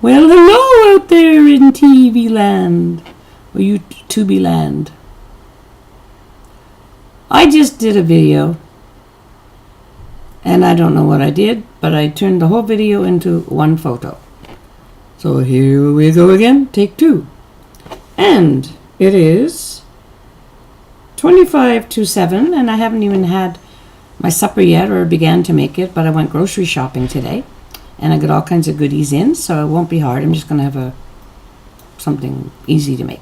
Well, hello out there in TV land, or YouTube land. I just did a video, and I don't know what I did, but I turned the whole video into one photo. So here we go again, take two. And it is 25 to 7, and I haven't even had my supper yet, or began to make it, but I went grocery shopping today. And I got all kinds of goodies in, so it won't be hard. I'm just going to have something easy to make.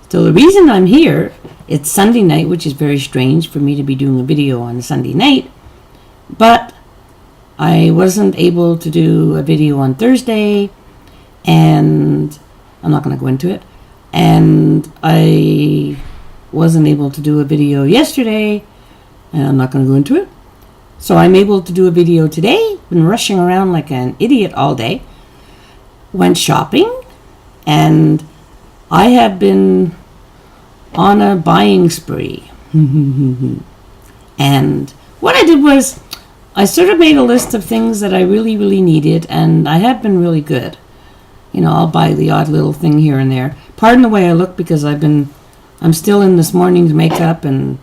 So the reason I'm here, it's Sunday night, which is very strange for me to be doing a video on a Sunday night. But I wasn't able to do a video on Thursday, and I'm not going to go into it. And I wasn't able to do a video yesterday, and I'm not going to go into it. So I'm able to do a video today. Been rushing around like an idiot all day. Went shopping, and I have been on a buying spree. And what I did was I sort of made a list of things that I really, really needed, and I have been really good. You know, I'll buy the odd little thing here and there. Pardon the way I look, because I'm still in this morning's makeup, and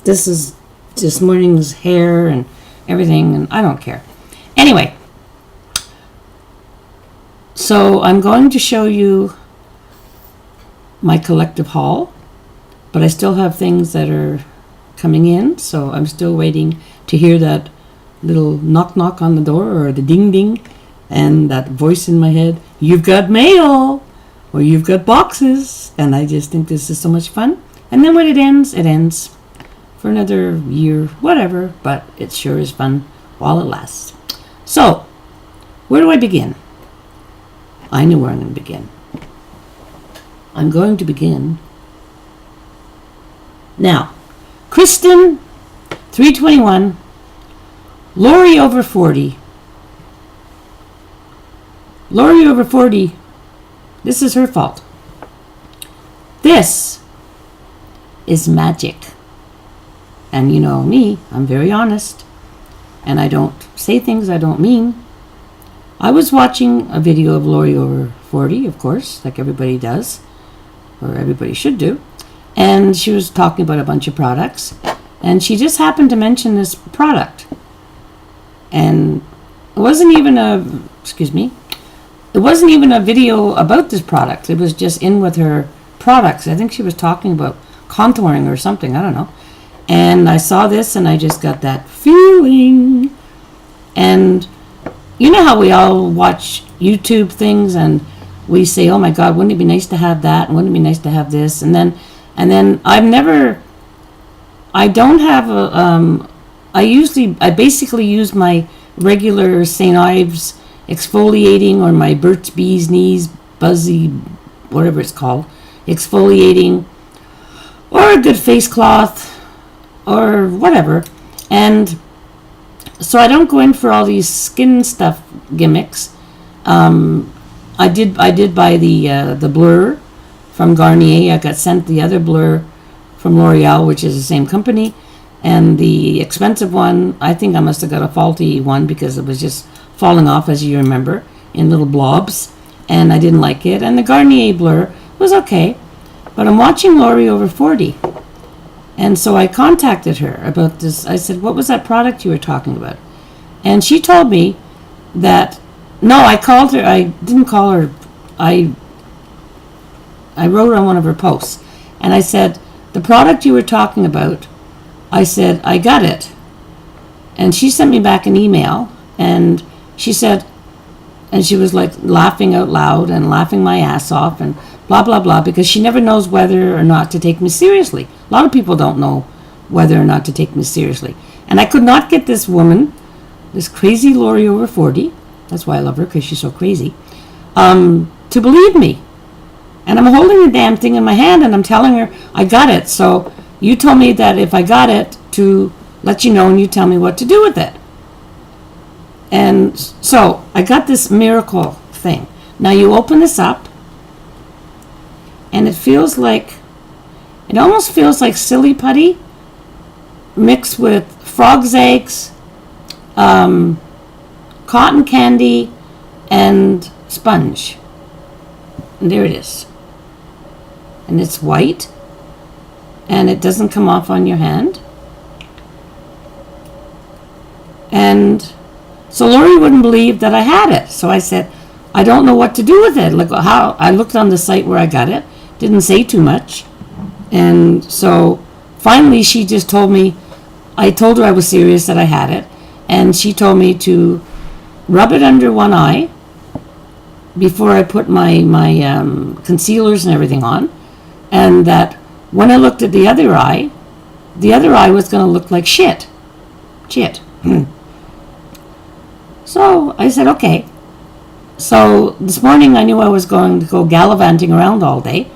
this is this morning's hair and everything, and I don't care. Anyway, so I'm going to show you my collective haul, but I still have things that are coming in, so I'm still waiting to hear that little knock knock on the door, or the ding ding, and that voice in my head, you've got mail, or you've got boxes. And I just think this is so much fun. And then when it ends for another year, whatever, but it sure is fun while it lasts. So, where do I begin? I know where I'm going to begin. I'm going to begin now. Kristen, 321, Lori over 40. Lori over 40, this is her fault. This is magic. And you know me, I'm very honest, and I don't say things I don't mean. I was watching a video of Lori over 40, of course, like everybody does, or everybody should do, and she was talking about a bunch of products, and she just happened to mention this product. And it wasn't even a video about this product. It was just in with her products. I think she was talking about contouring or something, I don't know. And I saw this, and I just got that feeling. And you know how we all watch YouTube things, and we say, oh my God, wouldn't it be nice to have that? And wouldn't it be nice to have this? And then I basically use my regular St. Ives exfoliating, or my Burt's Bees Knees Buzzy, whatever it's called, exfoliating, or a good face cloth, or whatever. And so I don't go in for all these skin stuff gimmicks. I did buy the Blur from Garnier. I got sent the other Blur from L'Oreal, which is the same company. And the expensive one, I think I must have got a faulty one, because it was just falling off, as you remember, in little blobs. And I didn't like it. And the Garnier Blur was okay. But I'm watching Lori over 40. And so I contacted her about this. I said, what was that product you were talking about? And she told me that, no, I called her. I didn't call her. I wrote on one of her posts. And I said, the product you were talking about, I said, I got it. And she sent me back an email. And she said, and she was like laughing out loud and laughing my ass off and blah, blah, blah, because she never knows whether or not to take me seriously. A lot of people don't know whether or not to take me seriously. And I could not get this woman, this crazy Lori over 40, that's why I love her, because she's so crazy, to believe me. And I'm holding the damn thing in my hand, and I'm telling her, I got it. So you told me that if I got it, to let you know, and you tell me what to do with it. And so I got this miracle thing. Now you open this up, and it almost feels like silly putty mixed with frog's eggs, cotton candy, and sponge. And there it is. And it's white, and it doesn't come off on your hand. And so Lori wouldn't believe that I had it. So I said, I don't know what to do with it. Like, how I looked on the site where I got it, didn't say too much. And so finally she just told me, I told her I was serious that I had it, and she told me to rub it under one eye before I put my concealers and everything on, and that when I looked at the other eye was going to look like shit. So I said, okay. So this morning I knew I was going to go gallivanting around all day,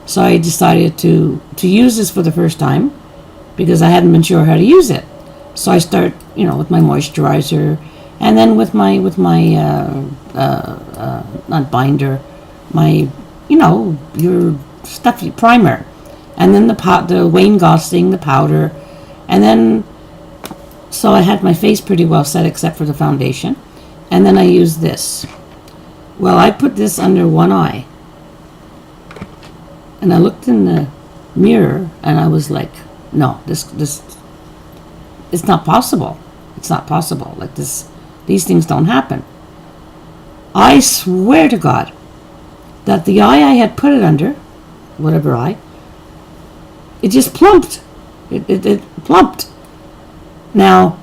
so I decided to use this for the first time because I hadn't been sure how to use it. So I start, with my moisturizer, and then with my not binder, my, your stuffy primer, and then the Wayne Gosling, the powder, and then, so I had my face pretty well set except for the foundation, and then I used this. Well, I put this under one eye, and I looked in the mirror, and I was like, no, this, it's not possible. It's not possible. Like this, these things don't happen. I swear to God that the eye I had put it under, whatever eye, it just plumped. It plumped. Now,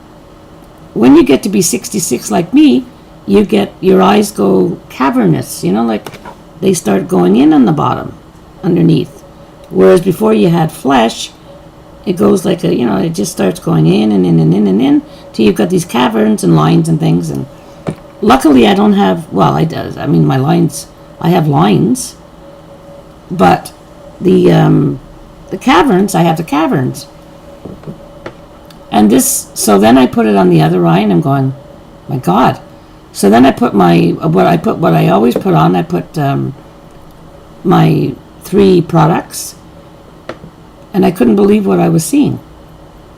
when you get to be 66 like me, your eyes go cavernous, like they start going in on the bottom, underneath. Whereas before you had flesh, it goes like it just starts going in and in and in and in till you've got these caverns and lines and things. And luckily I don't have, my lines, I have lines, but the caverns, I have the caverns. And this, so then I put it on the other eye, and I'm going, my God. So then I put what I always put on. I put my 3 products, and I couldn't believe what I was seeing,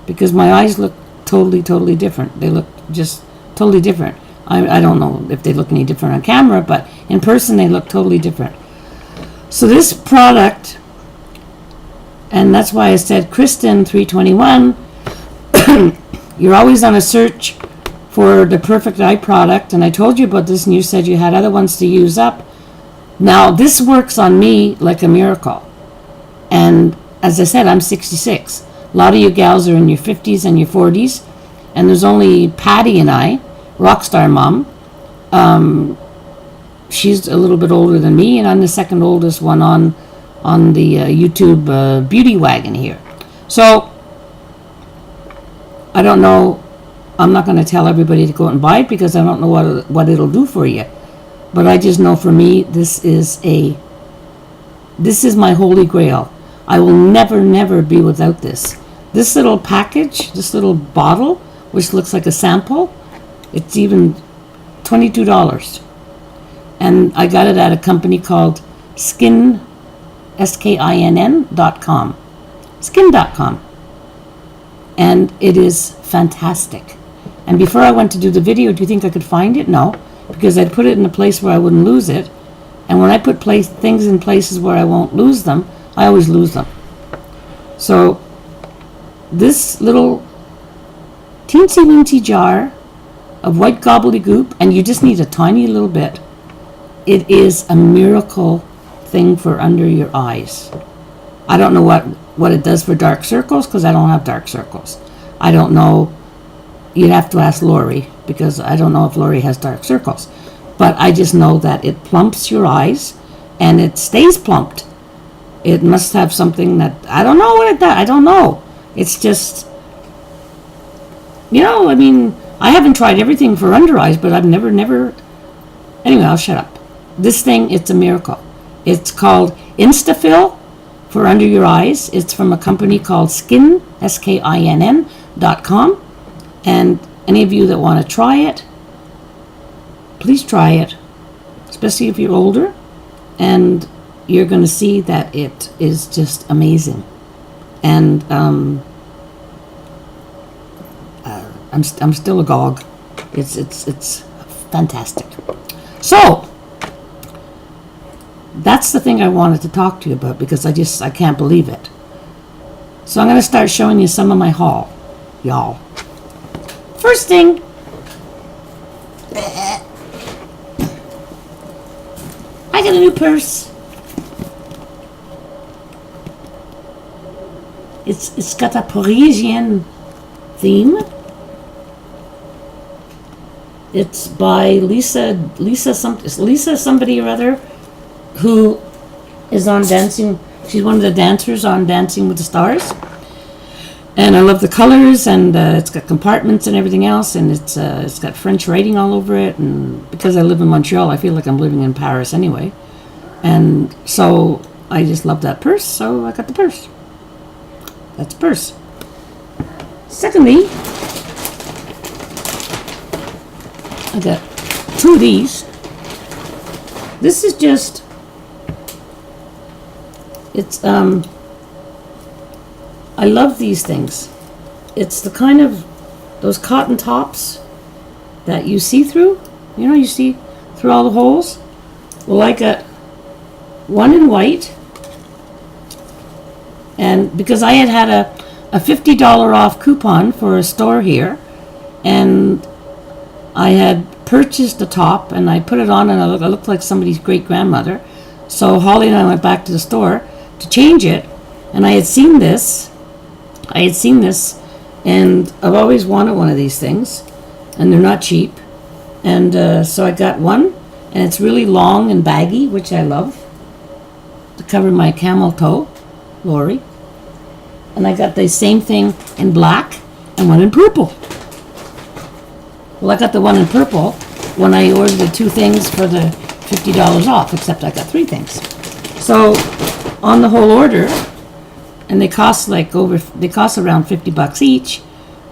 because my eyes look totally different. They look just totally different. I don't know if they look any different on camera, but in person they look totally different. So this product, and that's why I said, Kristen 321, you're always on a search for the perfect eye product, and I told you about this, and you said you had other ones to use up. Now this works on me like a miracle, and as I said, I'm 66. A lot of you gals are in your 50s and your 40s, and there's only Patti and I, Rkstrmom. She's a little bit older than me, and I'm the second oldest one on the YouTube beauty wagon here. So I don't know. I'm not going to tell everybody to go out and buy it because I don't know what it'll do for you. But I just know for me, this is my holy grail. I will never be without this. This little package, this little bottle, which looks like a sample, it's even $22. And I got it at a company called Skin, SKINN.com. Skin.com. And it is fantastic. And before I went to do the video, do you think I could find it? No, because I'd put it in a place where I wouldn't lose it. And when I put things in places where I won't lose them, I always lose them. So this little teensy weensy jar of white gobbledygook, and you just need a tiny little bit. It is a miracle thing for under your eyes. I don't know what it does for dark circles, because I don't have dark circles. I don't know. You'd have to ask Lori, because I don't know if Lori has dark circles. But I just know that it plumps your eyes, and it stays plumped. It must have something that, I don't know what it does. I don't know. It's just, I haven't tried everything for under eyes, but I've never, anyway, I'll shut up. This thing, it's a miracle. It's called Instafill for under your eyes. It's from a company called Skin, SKINN.com. And any of you that want to try it, please try it, especially if you're older, and you're going to see that it is just amazing. And I'm still agog. It's fantastic. So, that's the thing I wanted to talk to you about because I can't believe it. So I'm going to start showing you some of my haul, y'all. First thing, I got a new purse. It's got a Parisian theme. It's by Lisa somebody or other, who is on Dancing. She's one of the dancers on Dancing with the Stars. And I love the colors, and it's got compartments and everything else, and it's got French writing all over it. And because I live in Montreal, I feel like I'm living in Paris anyway. And so I just love that purse, so I got the purse. That's a purse. Secondly, I got 2 of these. This is just, it's, I love these things. It's the kind of, those cotton tops that you see through. You know, you see through all the holes. Well, I got one in white. And because I had a $50 off coupon for a store here, and I had purchased the top, and I put it on, and I looked like somebody's great-grandmother. So Holly and I went back to the store to change it, and I had seen this, and I've always wanted one of these things, and they're not cheap. And so I got one, and it's really long and baggy, which I love, to cover my camel toe, Lori. And I got the same thing in black and one in purple. Well, I got the one in purple when I ordered the 2 things for the $50 off, except I got 3 things. So on the whole order, and they cost around $50 each,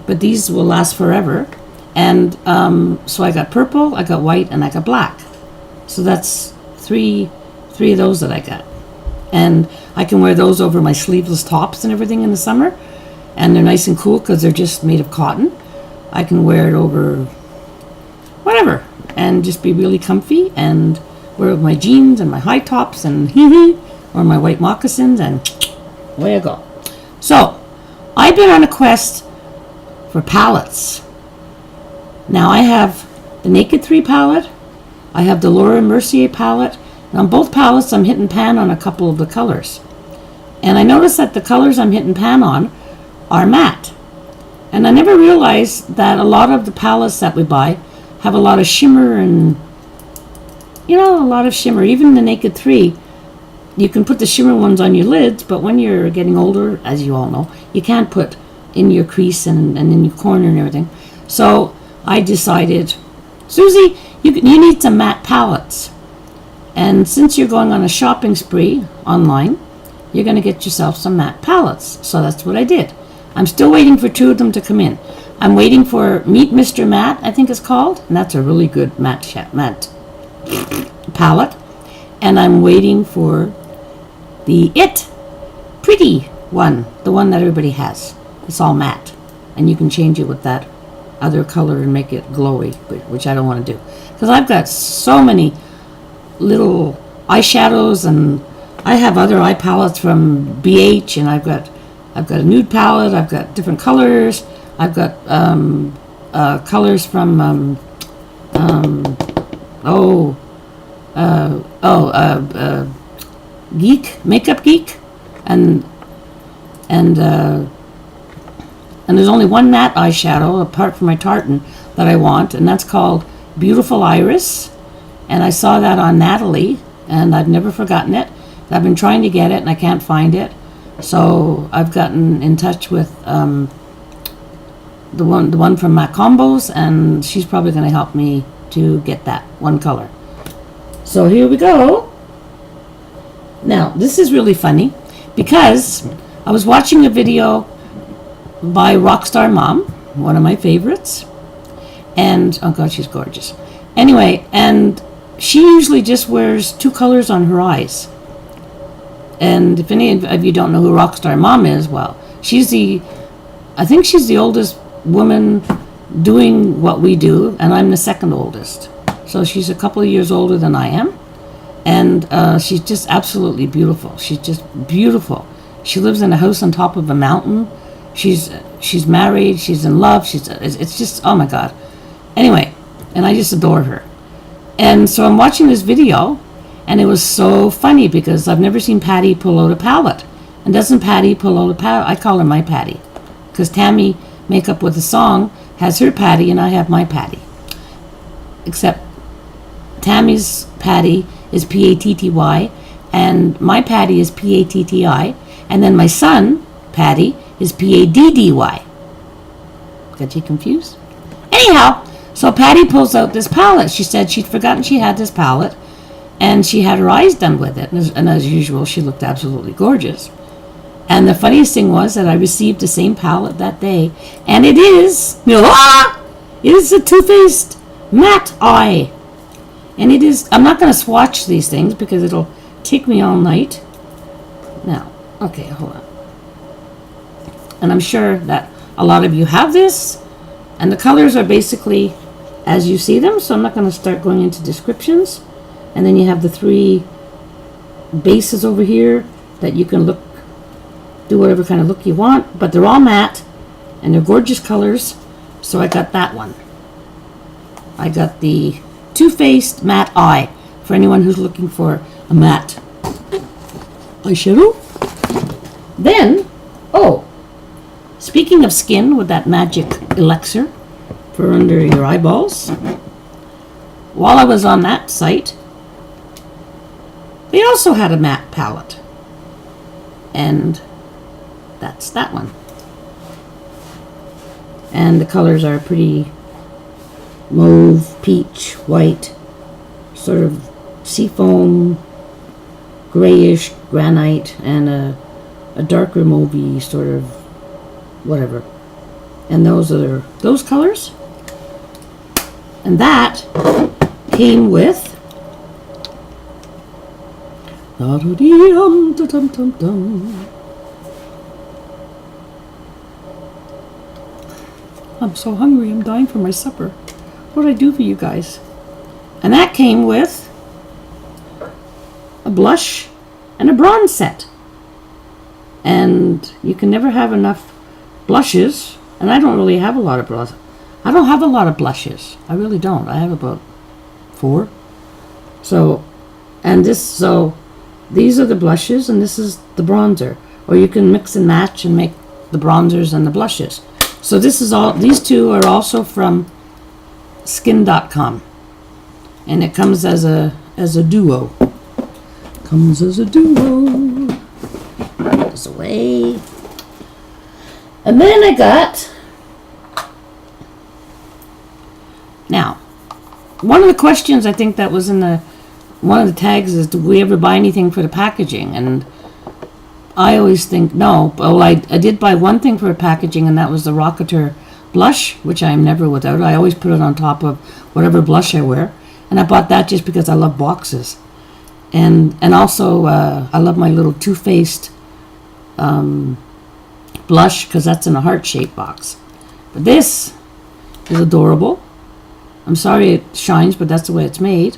but these will last forever. And so I got purple, I got white, and I got black. So that's three of those that I got. And I can wear those over my sleeveless tops and everything in the summer. And they're nice and cool because they're just made of cotton. I can wear it over whatever and just be really comfy and wear it with my jeans and my high tops and heehee, or my white moccasins, and away I go. So, I've been on a quest for palettes. Now I have the Naked 3 palette. I have the Laura Mercier palette. And on both palettes, I'm hitting pan on a couple of the colors. And I noticed that the colors I'm hitting pan on are matte. And I never realized that a lot of the palettes that we buy have a lot of shimmer and, you know, a lot of shimmer. Even the Naked 3, you can put the shimmer ones on your lids, but when you're getting older, as you all know, you can't put in your crease and in your corner and everything. So I decided, Susie, you need some matte palettes. And since you're going on a shopping spree online, you're going to get yourself some matte palettes. So that's what I did. I'm still waiting for 2 of them to come in. I'm waiting for Meet Mr. Matte, I think it's called. And that's a really good matte palette. And I'm waiting for the It Pretty one, the one that everybody has. It's all matte. And you can change it with that other color and make it glowy, which I don't want to do. Because I've got so many little eyeshadows, and I have other eye palettes from BH, and I've got a nude palette. I've got different colors. I've got colors from Makeup Geek, and there's only one matte eyeshadow apart from my tartan that I want, and that's called Beautiful Iris. And I saw that on Natalie, and I've never forgotten it. I've been trying to get it, and I can't find it. So I've gotten in touch with the one from Mac Combos, and she's probably going to help me to get that one color. So here we go. Now, this is really funny, because I was watching a video by Rkstrmom, one of my favorites. And, oh God, she's gorgeous. Anyway, and she usually just wears 2 colors on her eyes. And if any of you don't know who Rkstrmom is, well, I think she's the oldest woman doing what we do, and I'm the second oldest. So she's a couple of years older than I am. And she's just absolutely beautiful. She's just beautiful. She lives in a house on top of a mountain. She's married. She's in love. It's just, oh my God. Anyway, and I just adore her. And so I'm watching this video, and it was so funny because I've never seen Patti pull out a palette. And doesn't Patti pull out a palette? I call her my Patti, because Tammy Makeup with a Song has her Patti, and I have my Patti. Except Tammy's Patti is P-A-T-T-Y, and my Patti is P-A-T-T-I, and then my son, Patti, is P-A-D-D-Y. Got you confused? Anyhow, so Patti pulls out this palette. She said she'd forgotten she had this palette, and she had her eyes done with it. And as usual, she looked absolutely gorgeous. And the funniest thing was that I received the same palette that day, and it is a Too Faced Matte Eye. And it is, I'm not going to swatch these things because it'll take me all night. Now, okay, hold on. And I'm sure that a lot of you have this, and the colors are basically as you see them, so I'm not going to start going into descriptions. And then you have the 3 bases over here that you can do whatever kind of look you want, but they're all matte, and they're gorgeous colors, so I got that one. I got the Too Faced Matte Eye, for anyone who's looking for a matte eyeshadow. Then, speaking of skin with that magic elixir for under your eyeballs, while I was on that site, they also had a matte palette. And that's that one. And the colors are pretty mauve, peach, white, sort of seafoam, grayish granite, and a darker mauvey sort of whatever. And those are those colors. And that came with I'm so hungry, I'm dying for my supper. What did I do for you guys? And that came with a blush and a bronze set. And you can never have enough blushes, and I don't really have a lot of blush. I don't have a lot of blushes. I really don't. I have about 4. So these are the blushes, and this is the bronzer. Or you can mix and match and make the bronzers and the blushes. So this is all. These 2 are also from skin.com, and it comes as a duo. Comes as a duo. Put this away. And then I got. Now, one of the questions I think that was in one of the tags is, do we ever buy anything for the packaging? And I always think no. Well, I did buy one thing for packaging, and that was the Rkstrmom blush, which I am never without. I always put it on top of whatever blush I wear. And I bought that just because I love boxes. And also, I love my little Too Faced blush, because that's in a heart-shaped box. But this is adorable. I'm sorry it shines, but that's the way it's made.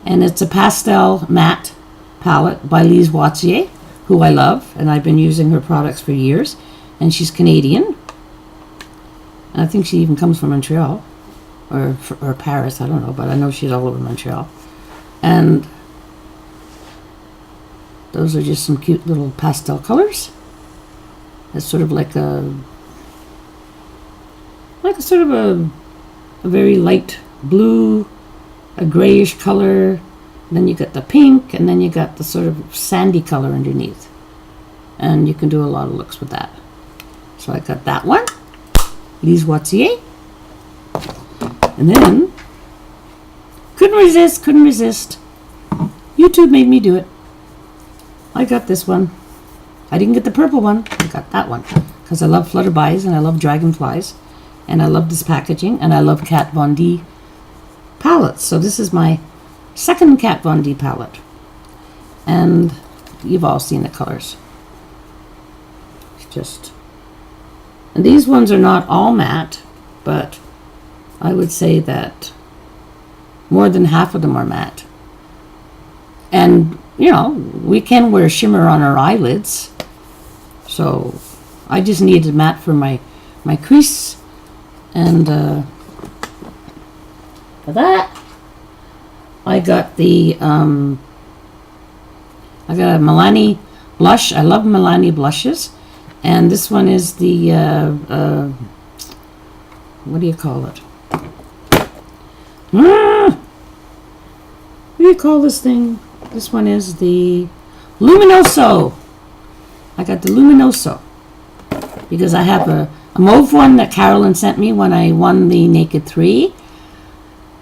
And it's a pastel matte palette by Lise Wattier, who I love, and I've been using her products for years. And she's Canadian. And I think she even comes from Montreal, or Paris, I don't know, but I know she's all over Montreal. And those are just some cute little pastel colors. It's sort of like a very light blue, a grayish color. Then you got the pink, and then you got the sort of sandy color underneath. And you can do a lot of looks with that. So I got that one, Lise Wattier. And then, couldn't resist. YouTube made me do it. I got this one. I didn't get the purple one. I got that one. Because I love flutterbies, and I love dragonflies. And I love this packaging, and I love Kat Von D palettes. So this is my second Kat Von D palette. And you've all seen the colors. And these ones are not all matte, but I would say that more than half of them are matte. And, you know, we can wear shimmer on our eyelids. So I just needed matte for my crease. And for that, I got the, I got a Milani blush. I love Milani blushes. And this one is the, what do you call it? What do you call this thing? This one is the Luminoso. I got the Luminoso because I have a mauve one that Carolyn sent me when I won the Naked 3.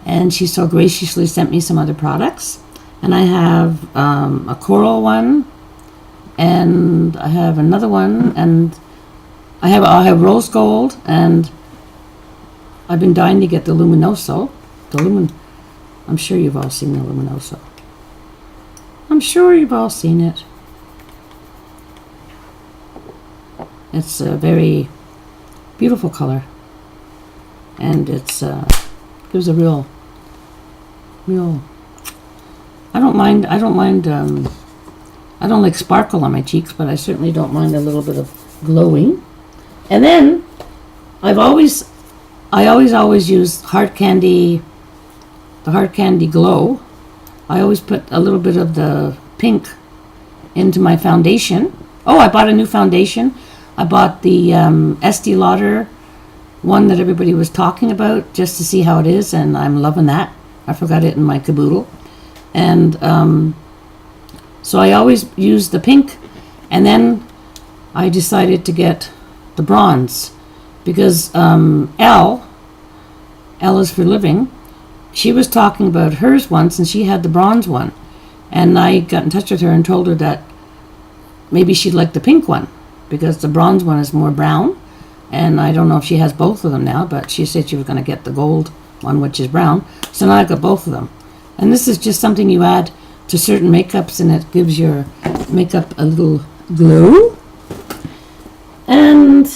And she so graciously sent me some other products. And I have a coral one. And I have another one. And I have rose gold. And I've been dying to get the Luminoso. I'm sure you've all seen the Luminoso. I'm sure you've all seen it. It's a very beautiful color, and it's gives a real. I don't mind. I don't like sparkle on my cheeks, but I certainly don't mind a little bit of glowing. And then I always use Hard Candy. The Hard Candy Glow. I always put a little bit of the pink into my foundation. Oh, I bought a new foundation. I bought the Estee Lauder one that everybody was talking about just to see how it is, and I'm loving that. I forgot it in my caboodle. And so I always use the pink, and then I decided to get the bronze because Elle is for living. She was talking about hers once, and she had the bronze one. And I got in touch with her and told her that maybe she'd like the pink one, because the bronze one is more brown. And I don't know if she has both of them now, but she said she was going to get the gold one, which is brown. So now I've got both of them. And this is just something you add to certain makeups, and it gives your makeup a little glow. And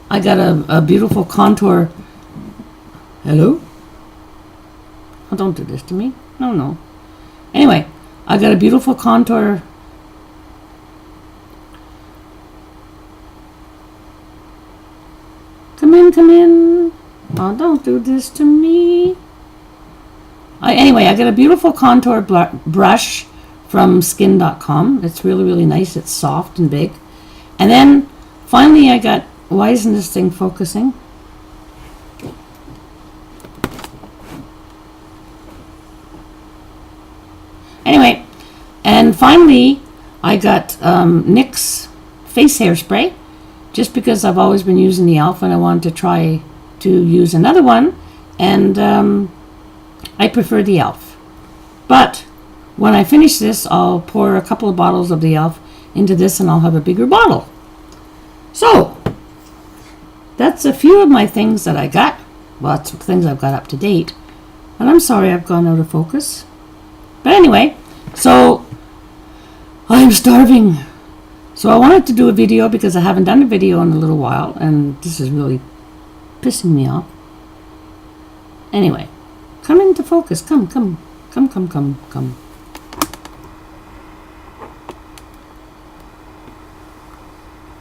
I got a beautiful contour. Hello? Oh, don't do this to me. No. Anyway, I got a beautiful contour. Come in. Oh, don't do this to me. Anyway, I got a beautiful contour brush from skin.com. It's really, really nice. It's soft and big. And then finally I got, why isn't this thing focusing? Anyway, and finally, I got NYX face hairspray, just because I've always been using the e.l.f. and I wanted to try to use another one, and I prefer the e.l.f. But when I finish this, I'll pour a couple of bottles of the e.l.f. into this, and I'll have a bigger bottle. So, that's a few of my things that I got. Well, that's things I've got up to date. And I'm sorry I've gone out of focus. But anyway, so I'm starving. So I wanted to do a video because I haven't done a video in a little while, and this is really pissing me off. Anyway, come into focus. Come.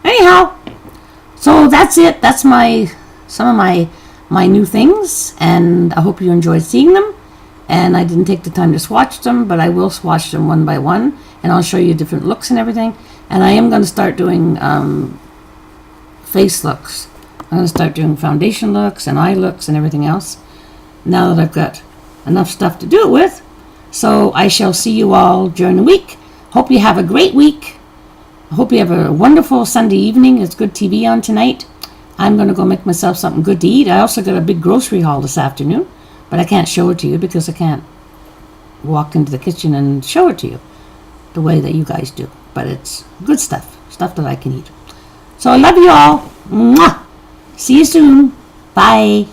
Anyhow, so that's it. That's some of my new things, and I hope you enjoyed seeing them. And I didn't take the time to swatch them, but I will swatch them one by one, and I'll show you different looks and everything. And I am going to start doing face looks. I'm going to start doing foundation looks and eye looks and everything else, now that I've got enough stuff to do it with. So I shall see you all during the week. Hope you have a great week. I hope you have a wonderful Sunday evening. It's good TV on tonight. I'm going to go make myself something good to eat. I also got a big grocery haul this afternoon, but I can't show it to you because I can't walk into the kitchen and show it to you the way that you guys do. But it's good stuff that I can eat. So I love you all. Mwah! See you soon. Bye.